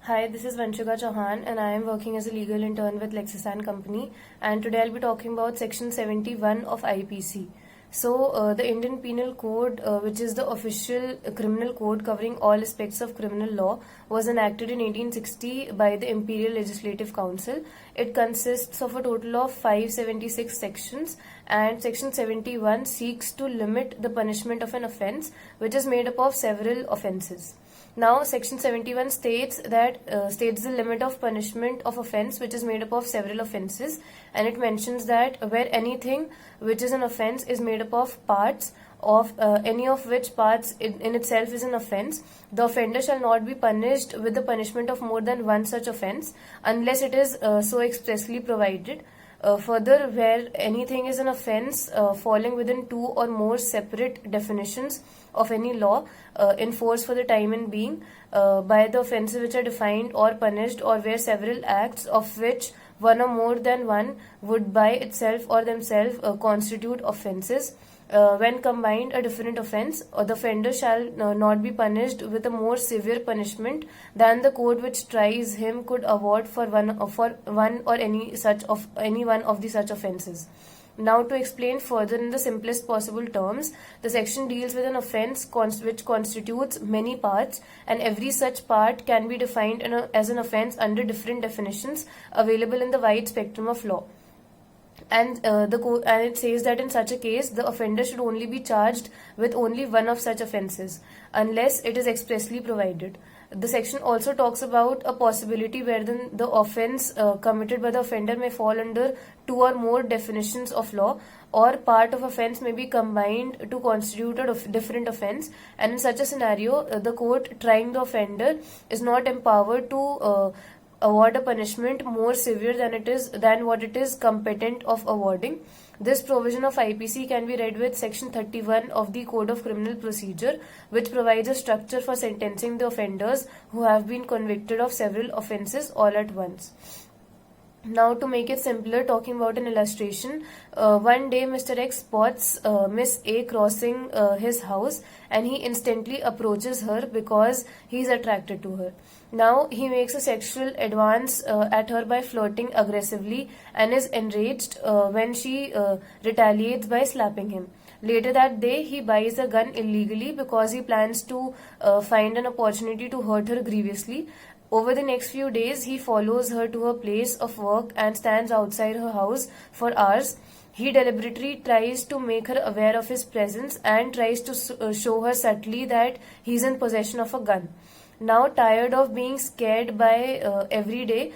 Hi, this is Vanshika Chauhan and I am working as a legal intern with Lexis & Company, and today I'll be talking about section 71 of IPC. The Indian Penal Code, which is the official criminal code covering all aspects of criminal law, was enacted in 1860 by the Imperial Legislative Council. It consists of a total of 576 sections, and section 71 seeks to limit the punishment of an offence which is made up of several offences. Now, Section 71 states the limit of punishment of offence which is made up of several offences, and it mentions that where anything which is an offence is made up of parts of any of which parts in itself is an offence, the offender shall not be punished with the punishment of more than one such offence unless it is so expressly provided. Further, where anything is an offence falling within two or more separate definitions of any law in force for the time in being by the offences which are defined or punished, or where several acts of which one or more than one would by itself or themselves constitute offences, when combined a different offence, or the offender shall not be punished with a more severe punishment than the code which tries him could award for one or any one of the such offences. Now, to explain further in the simplest possible terms, the section deals with an offence which constitutes many parts, and every such part can be defined as an offence under different definitions available in the wide spectrum of law. And it says that in such a case, the offender should only be charged with only one of such offences, unless it is expressly provided. The section also talks about a possibility wherein the offence committed by the offender may fall under two or more definitions of law, or part of offence may be combined to constitute a different offence, and in such a scenario, the court trying the offender is not empowered to award a punishment more severe than what it is competent of awarding. This provision of IPC can be read with section 31 of the Code of Criminal Procedure, which provides a structure for sentencing the offenders who have been convicted of several offences all at once. Now, to make it simpler, talking about an illustration, one day Mr. X spots Miss A crossing his house, and he instantly approaches her because he is attracted to her. Now, he makes a sexual advance at her by flirting aggressively and is enraged when she retaliates by slapping him. Later that day, he buys a gun illegally because he plans to find an opportunity to hurt her grievously. Over the next few days, he follows her to her place of work and stands outside her house for hours. He deliberately tries to make her aware of his presence and tries to show her subtly that he is in possession of a gun. Now, tired of being scared by every day,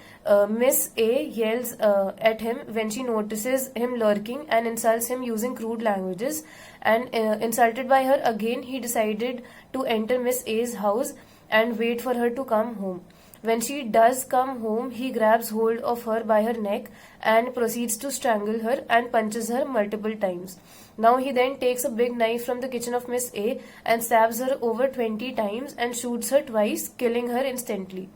Miss A yells at him when she notices him lurking and insults him using crude languages. And insulted by her again, he decided to enter Miss A's house and wait for her to come home. When she does come home, he grabs hold of her by her neck and proceeds to strangle her and punches her multiple times. Now, he then takes a big knife from the kitchen of Miss A and stabs her over 20 times and shoots her twice, killing her instantly.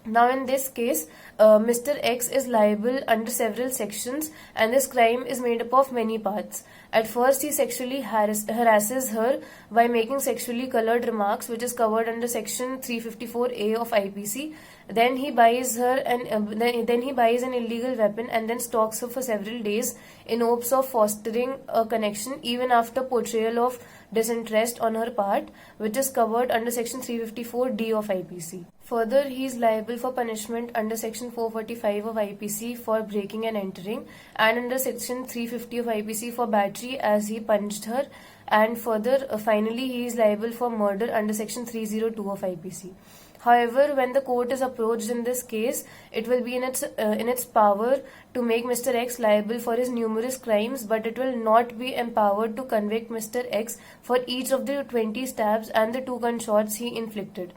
Now, in this case, Mr. X is liable under several sections, and this crime is made up of many parts. At first, he sexually harasses her by making sexually colored remarks, which is covered under section 354A of IPC. Then he buys her then he buys an illegal weapon and then stalks her for several days in hopes of fostering a connection, even after portrayal of disinterest on her part, which is covered under section 354D of IPC. Further, he is liable for punishment under section 445 of IPC for breaking and entering, and under section 350 of IPC for battery as he punched her, and further, finally, he is liable for murder under section 302 of IPC. However, when the court is approached in this case, it will be in its power to make Mr. X liable for his numerous crimes, but it will not be empowered to convict Mr. X for each of the 20 stabs and the 2 gunshots he inflicted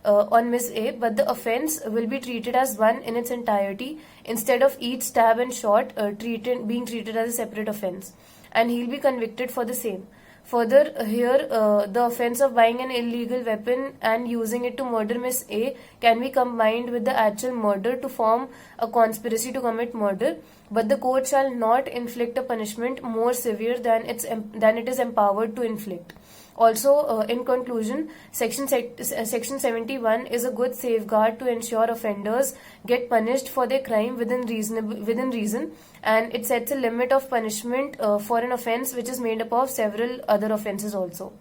on Miss A, but the offence will be treated as one in its entirety instead of each stab and shot being treated as a separate offence, and he'll be convicted for the same. Further, here the offence of buying an illegal weapon and using it to murder Miss A can be combined with the actual murder to form a conspiracy to commit murder, but the court shall not inflict a punishment more severe than it is empowered to inflict. Also, in conclusion, Section 71 is a good safeguard to ensure offenders get punished for their crime within reason, and it sets a limit of punishment for an offence which is made up of several other offences also.